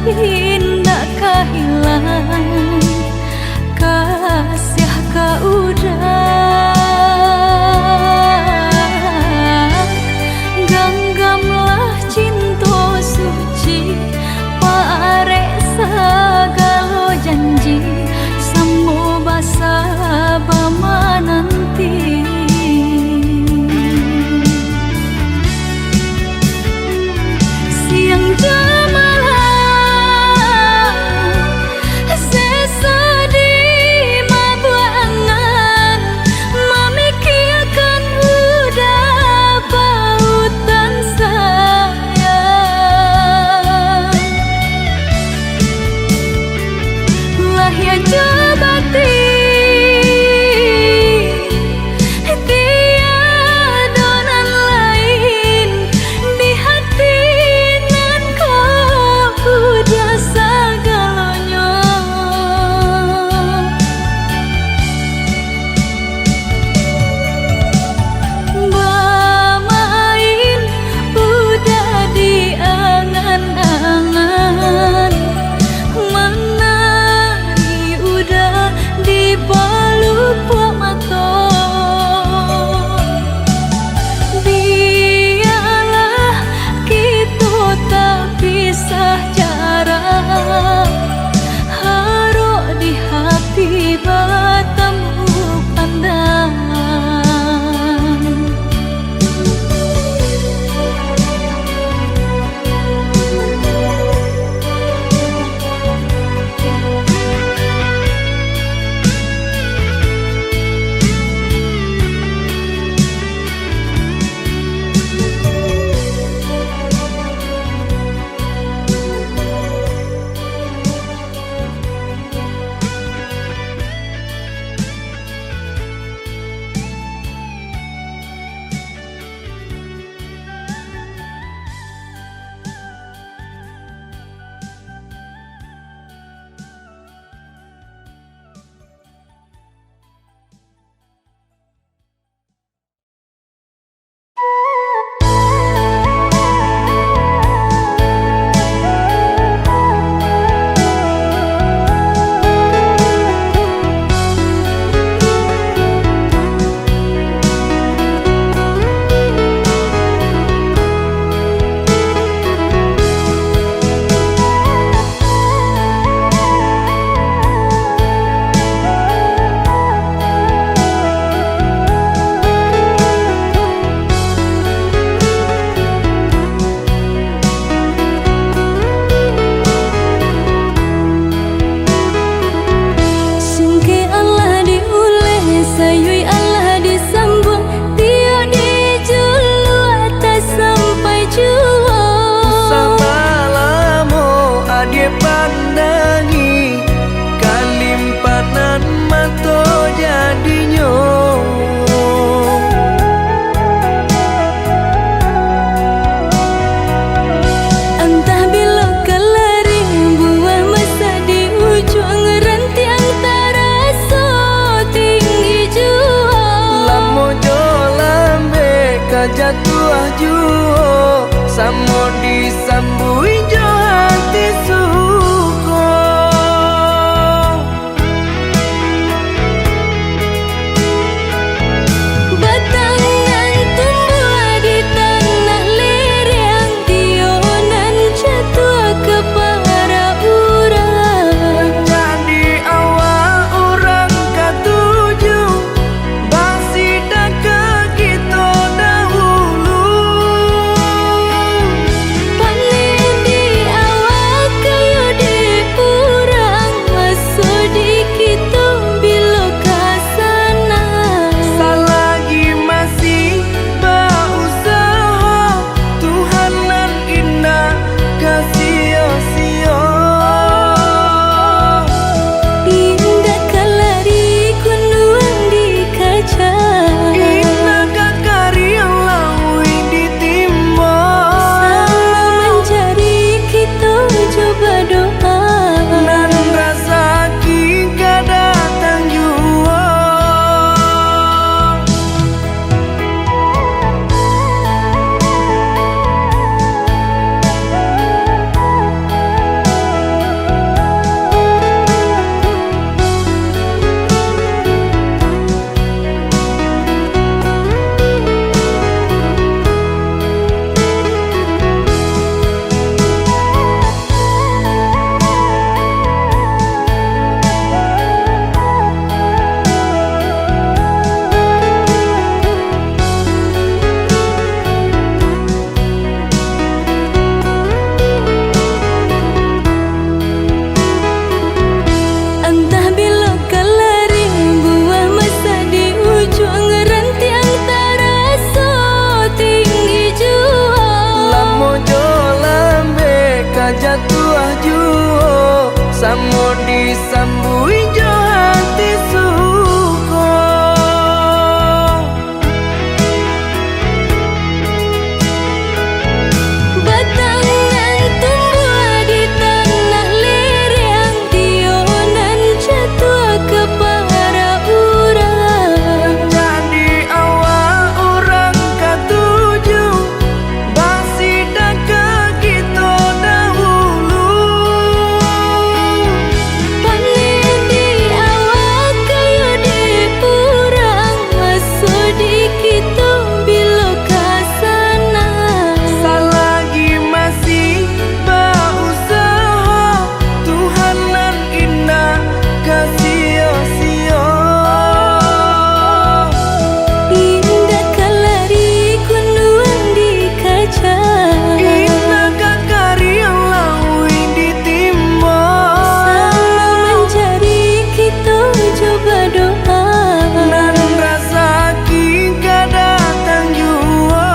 Indah kehilangan kasih kau udah genggamlah cinta suci parek segala janji semua basa bama nanti siang disambui jo hati suko. Batangan tumbuh di tanah lereng, tionan jatuh ke para urang. Jadi awal orang katuju basida ke kita dahulu. Panen di awal kayu di urang, masuk di kita bila kasana. Selagi masih berusaha, Tuhanan indah kasih-sia. Indah kalari kunduang di kaca, Indah kakari yang lawi ditimba. selalu mencari kita coba doa. Dan rasa kita datang jua. Entah bila kalari buah masa di ujung rantiang terasa tinggi jua. Lamo jo lambe kajatuh juo, samo disambui jo hati suko. Batangan tumbuh di tanah lereng, tionan jatuh ke para urang. Jadi awal orang katuju basida ke kita dahulu. Panen di awal kayu di urang, masuk di kita bila kasana. Selagi masih berusaha, Tuhanan indah kasih-sia. Indah kalari kunduang di kaca, Indah kakari yang lawi ditimba. selalu mencari kita coba doa. Dan rasa kita datang jua.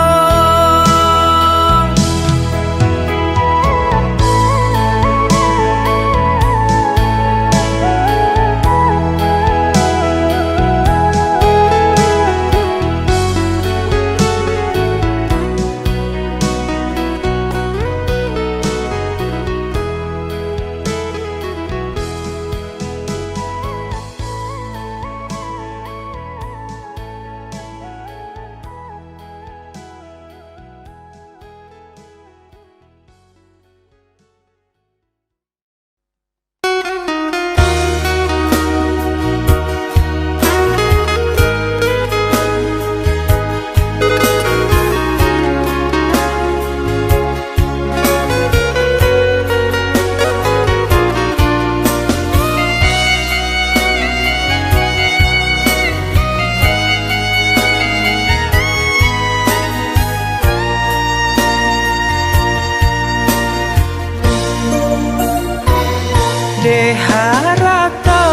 Deharata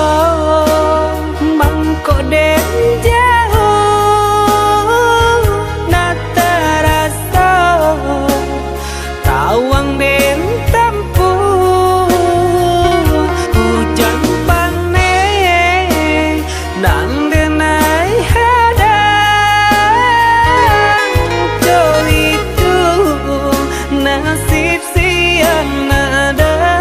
mangko den jauh na terasa tawang den tempuh hujan panen nang denai hadang jo itu nasib siang nadaga.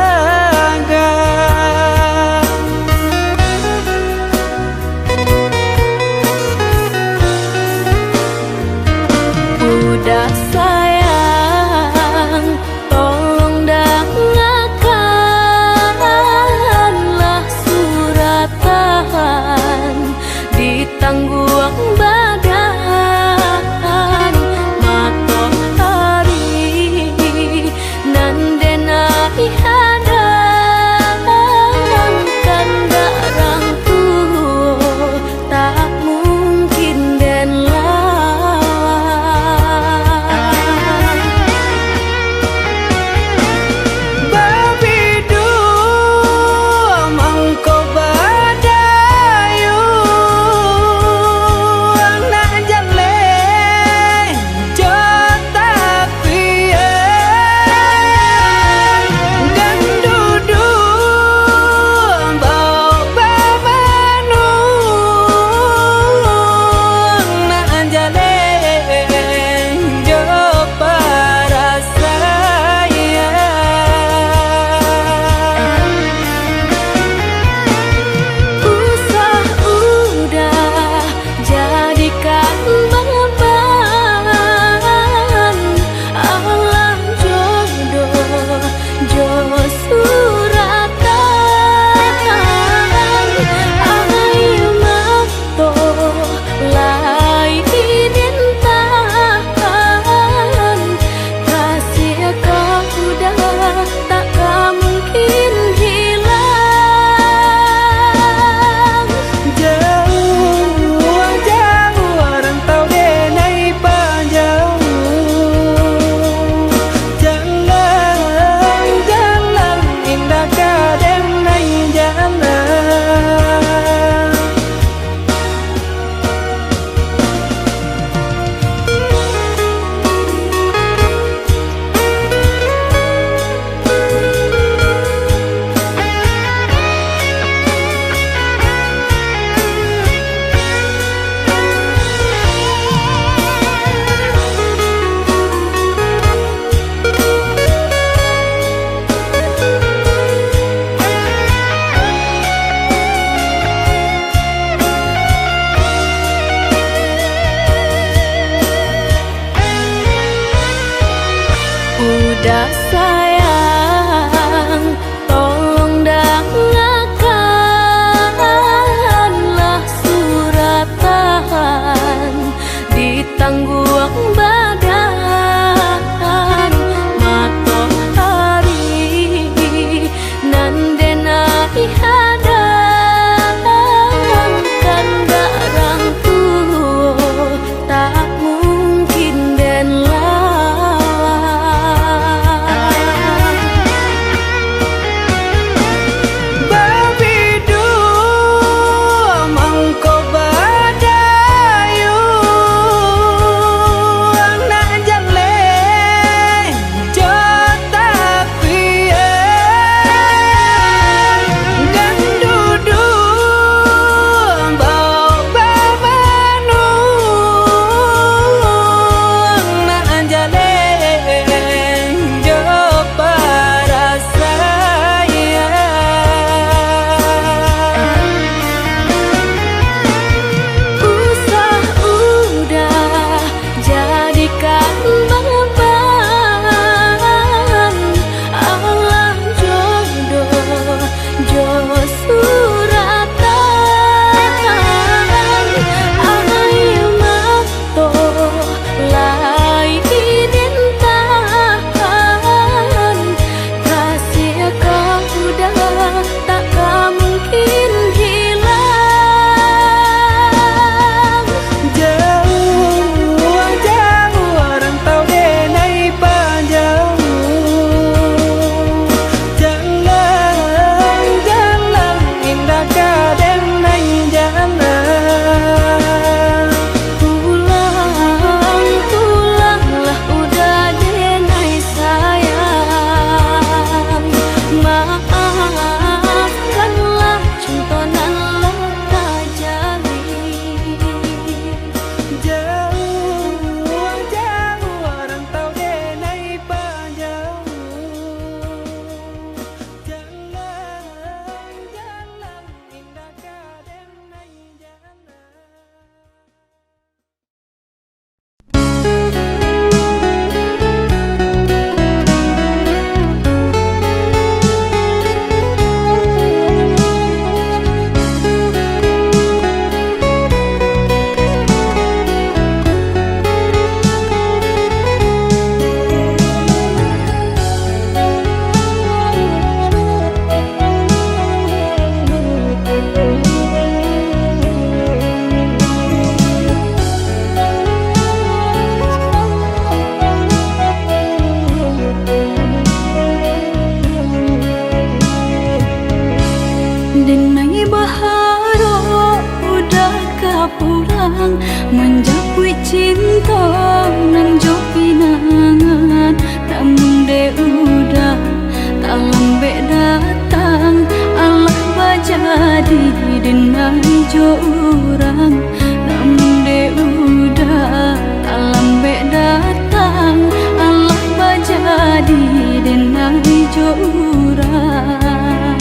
jo urang, namun de udah lambe datang Allah bajadi denang jo urang.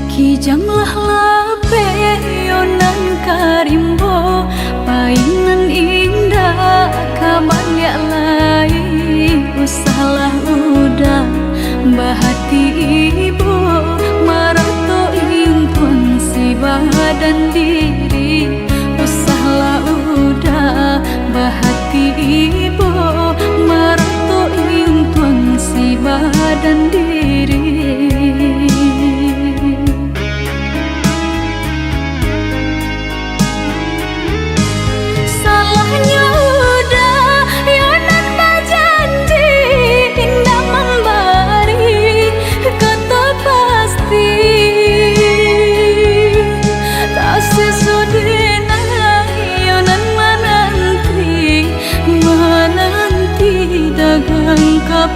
Kijanglah lape yonan karimbo, painan indah kaban ya lai, usahlah udah bahati ibu marato impun si badan diri, usahlah udah bahati ibu marato impun si badan diri.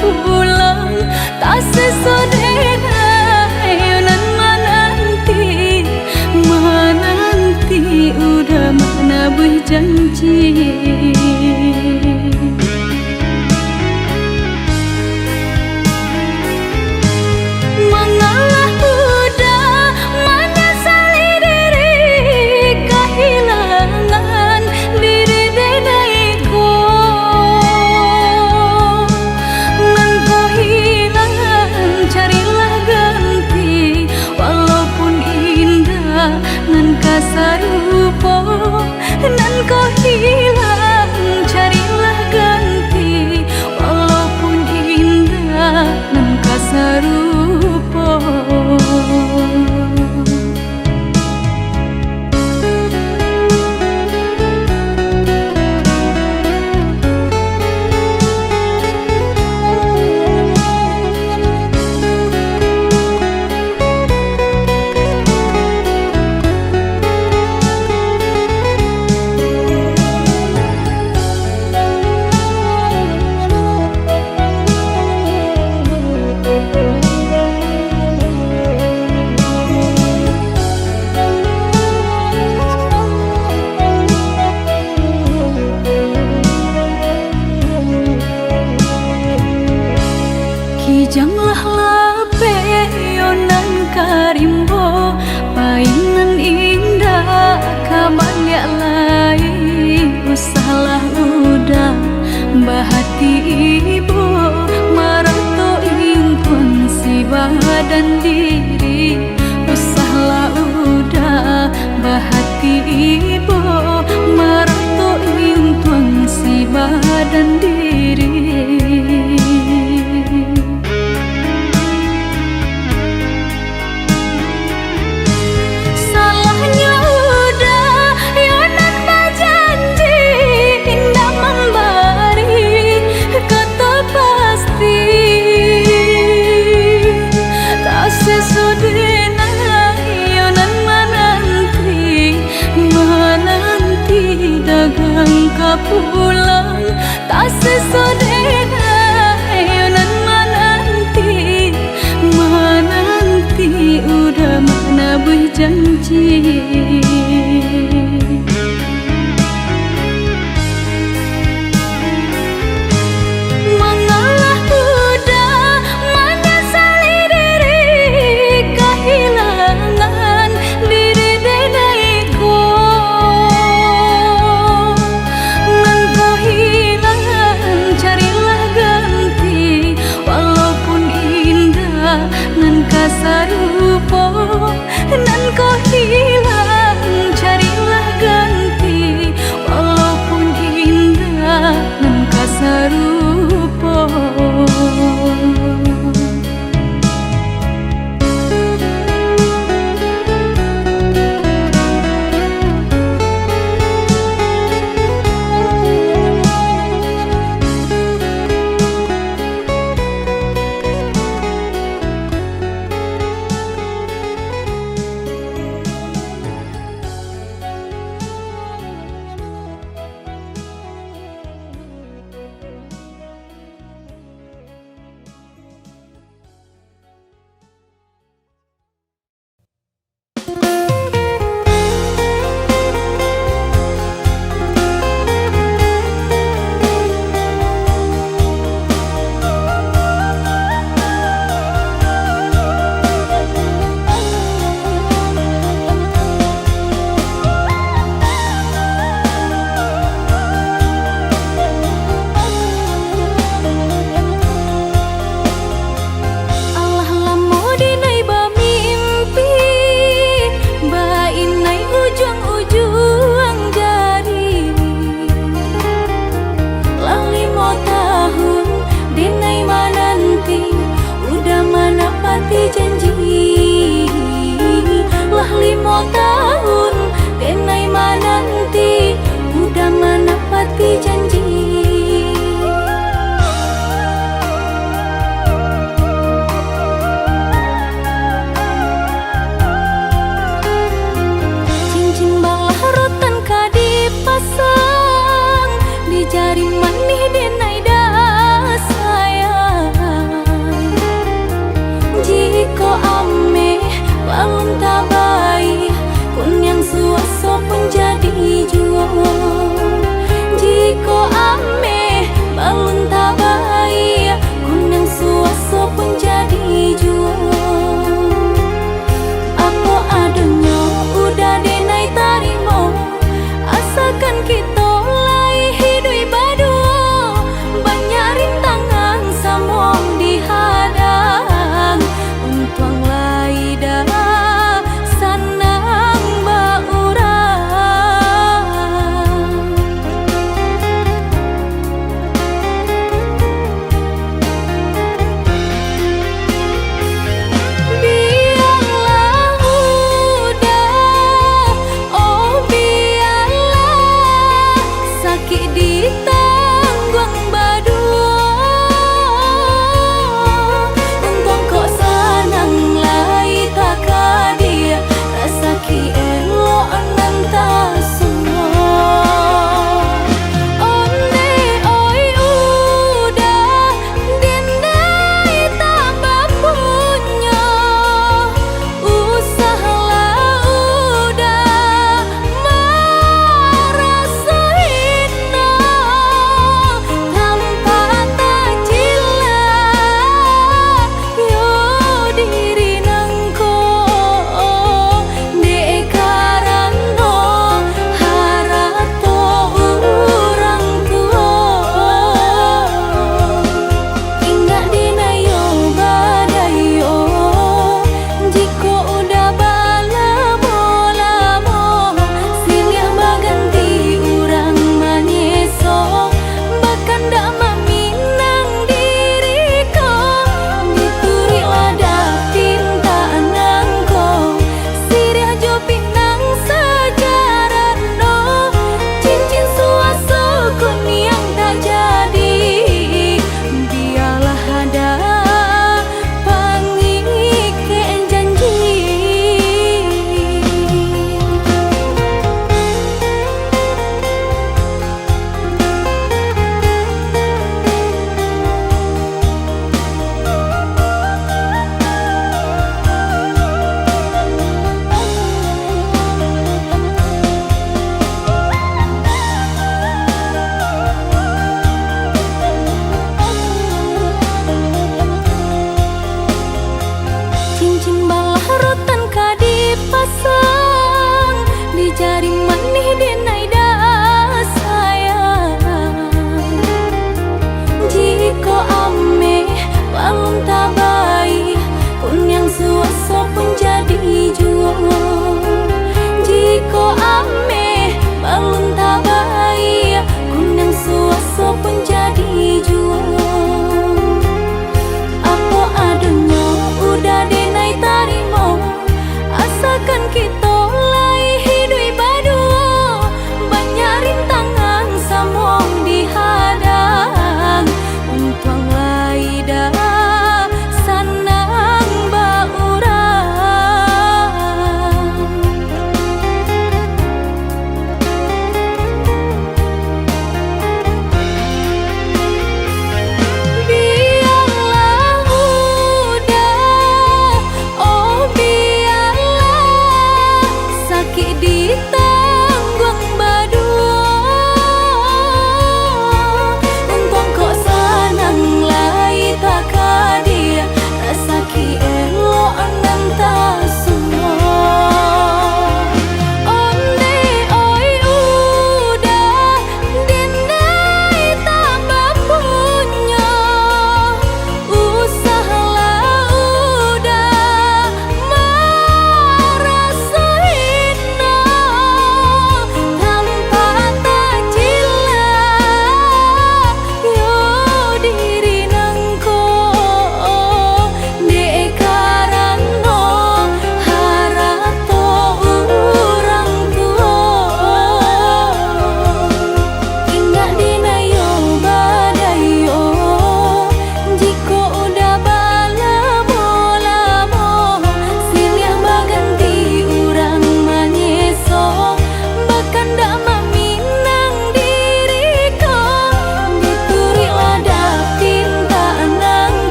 Pulang tak sesodena yonan menanti udah mana berjanji. Mengalah udah menyesali diri kehilangan diri denaiku. Nan kasarupo nan kau hilang, carilah ganti walaupun indah nan kasarupo. Kijanglah lape yonan karimbo, painan indah kaban ya lai, usahlah udah bahati ibu marato impun si badan diri, usahlah udah bahati ibu marato impun si badan diri. Pulang tak sesodena yonan menanti udah mana berjanji. Mengalah udah menyesali diri kehilangan diri denaiku. Nan kasarupo nan kau hilang,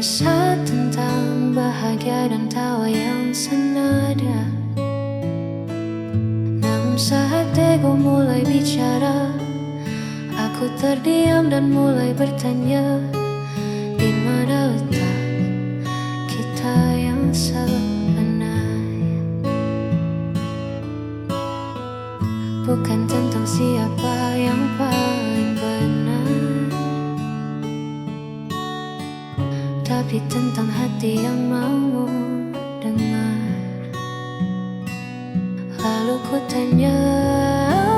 Kisah tentang bahagia dan tawa yang senada. Namun saat ego mulai bicara, aku terdiam dan mulai bertanya, di mana letak kita yang sebenarnya? Bukan tentang siapa yang paling benar, tapi tentang hati yang mau dengar. Lalu ku tanya,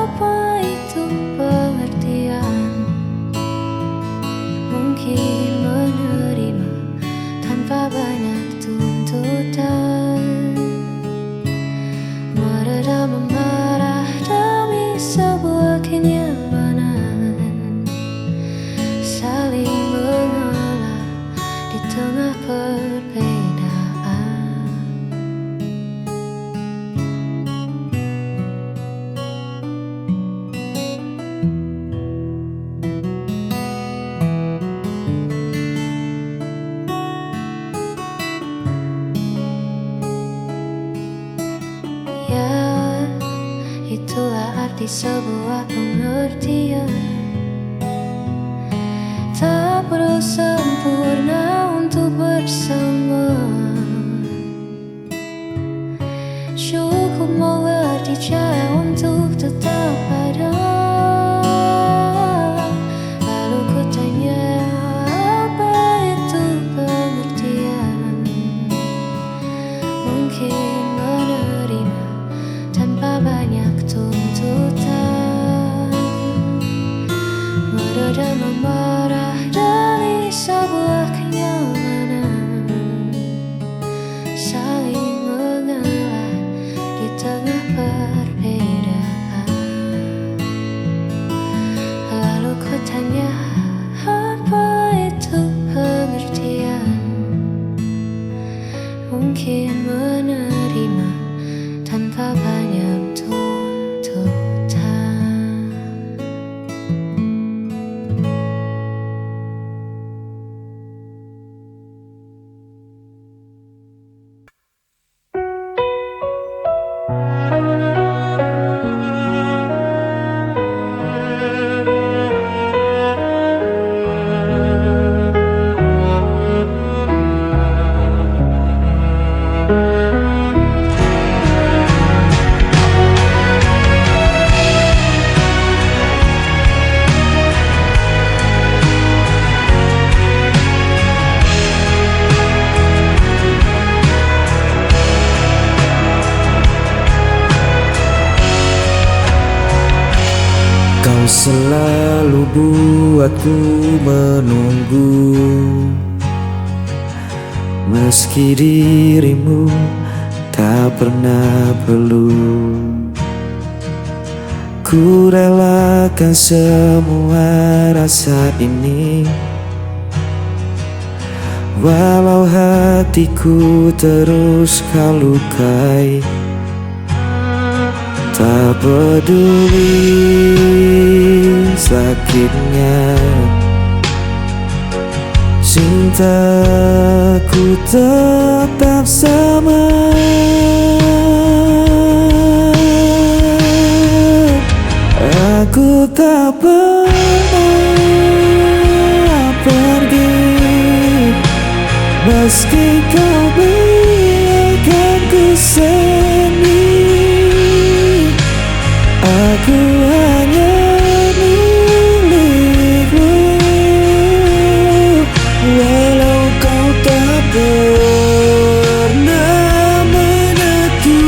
apa itu pengertian? Mungkin menerima tanpa banyak tuntutan, meredam amarah demi sebuah kenyamanan, saling mengalah di tengah perbedaan. Ya, itulah arti sebuah pengertian. Tak perlu sempurna untuk bersama, cukup mengerti cara untuk tetap ada. Lalu ku tanya, apa itu pengertian? Mungkin menerima tanpa banyak tuntutan, meredam amarah dari sebuah kenyamanan, saling mengalah di tengah perbedaan. Lalu ku tanya, apa itu pengertian? Mungkin menerima tanpa banyak tuntutan. Kau selalu buatku menunggu, meski dirimu tak pernah perlu. Ku relakan semua rasa ini, walau hatiku terus kau lukai. Tak peduli sakitnya, cintaku tetap sama. Aku tak pernah pergi, meski kau biarkan ku sendiri. Aku hanya milikmu, walau kau tak pernah menentu.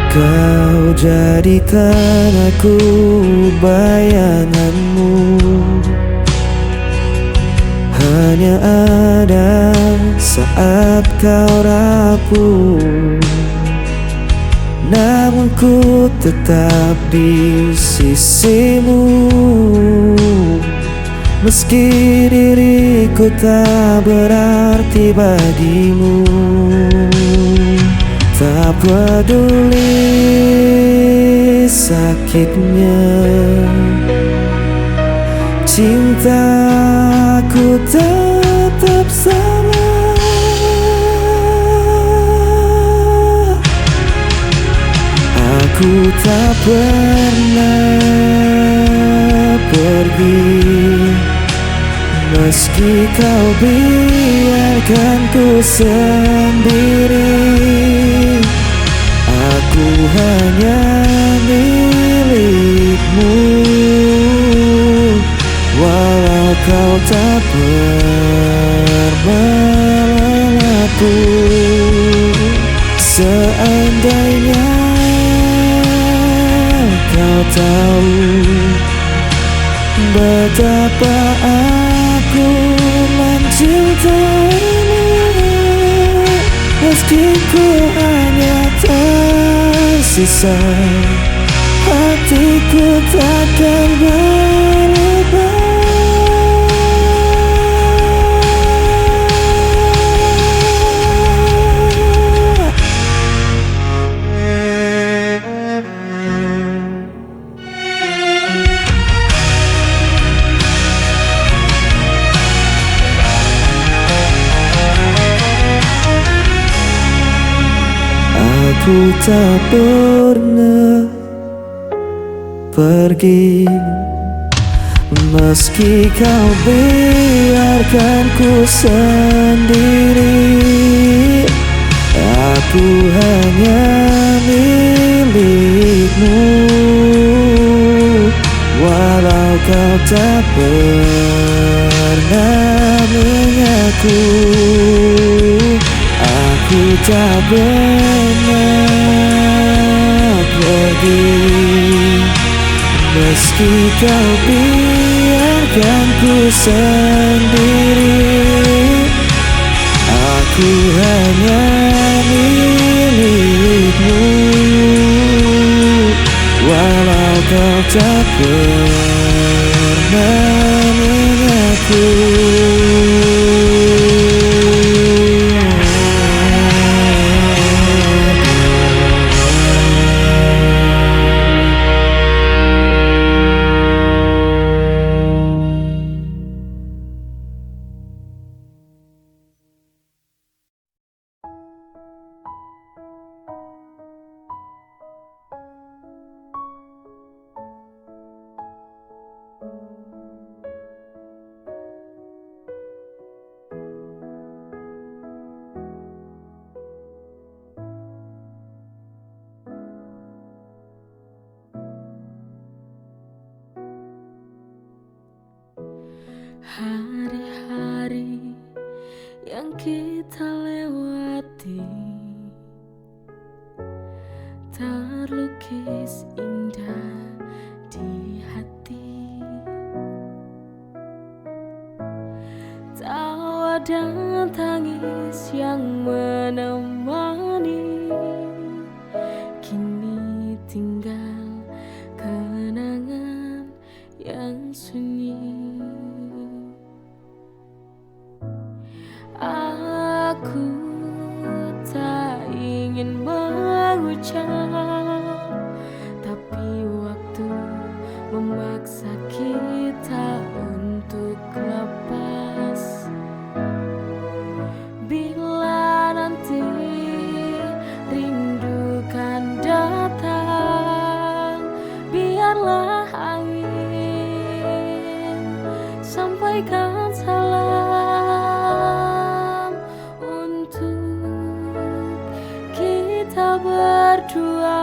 Kau jadikan aku bayanganmu, hanya ada saat kau rapuh. Namun ku tetap di sisimu, Meski diriku tak berarti bagimu, tak peduli sakitnya, cintaku tetap sama. Aku tak pernah pergi, meski kau biarkan ku sendiri. Aku hanya milikmu, walau kau tak pernah pun. Seandainya kau tahu betapa aku mencintaimu, meski ku hanya tersisa, hatiku takkan berubah. Aku tak pernah pergi, meski kau biarkan ku sendiri. Aku hanya milikmu, walau kau tak pernah mengaku. Aku tak pernah pergi, meski kau biarkan ku sendiri. Aku hanya milikmu, walau kau tak pernah mengaku. Hari-hari yang kita lewati terlukis indah di hati. Tawa dan tangis yang menemani, kini tinggal kenangan yang sunyi. Aku tak ingin mengucap, tapi waktu memaksa kita untuk lepas. Bila nanti rindu kan datang, biarlah angin sampaikan salam kita berdua.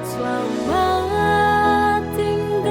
Selamat tinggal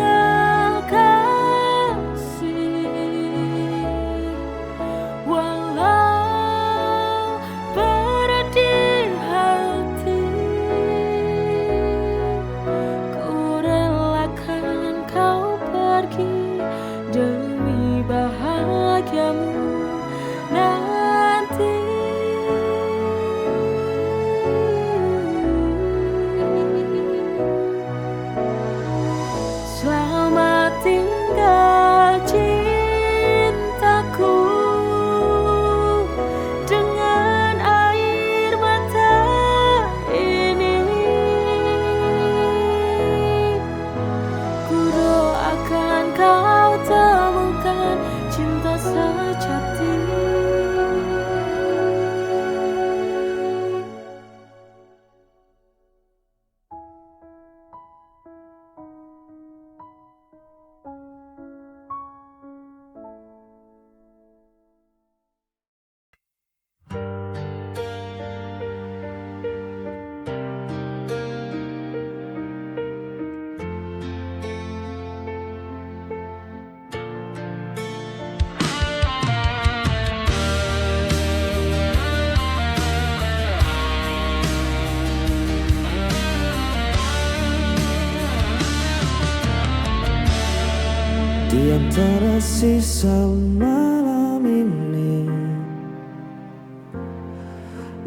Di antara sisa malam ini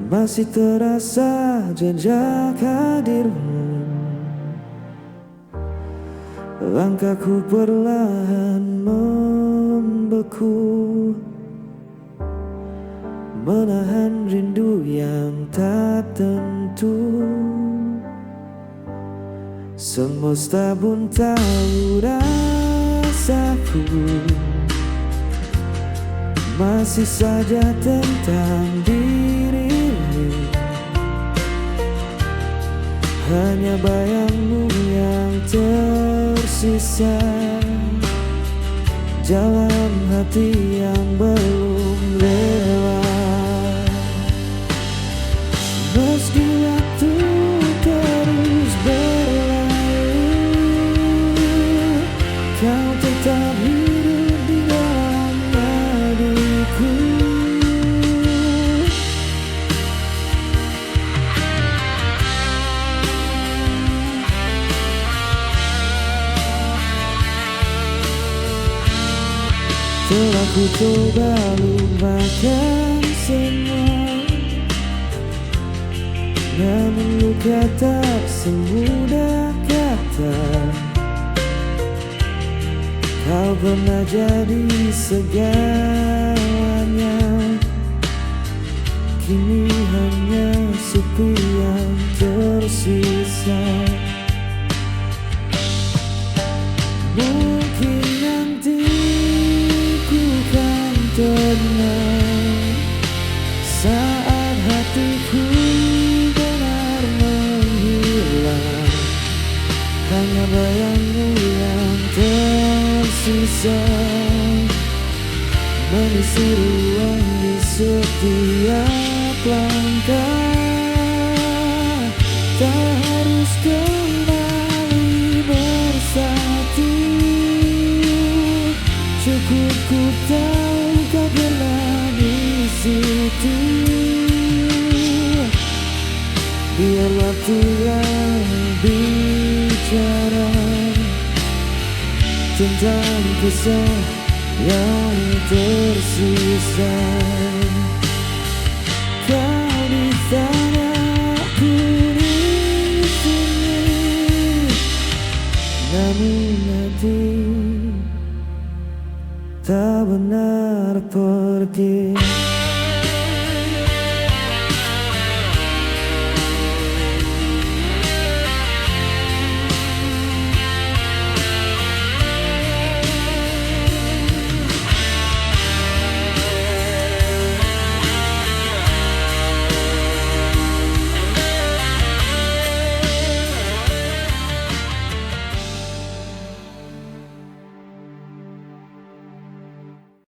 masih terasa jejak hadirmu. Langkahku perlahan membeku, menahan rindu yang tak tentu. Semesta pun tahu rasaku, masih saja tentang dirimu. Hanya bayangmu yang tersisa, jalan hati yang belum rela. Meski waktu terus berlalu, kau tetap hidup di dalam hatiku. Telah ku coba lupakan semua, namun luka tak semudah kata. Kau pernah jadi segalanya, kini hanya sepi yang tersisa. Mungkin nanti ku kan tenang saat hatiku benar menghilang. Hanya bayangmu yang tersisa mengisi ruang di setiap langkah. Tak harus kembali bersatu, cukup ku tahu kau pernah di situ. Biar waktu yang bicara tentang kisah yang tersisa. Kau di sana, aku di sini, namun hati tak benar pergi.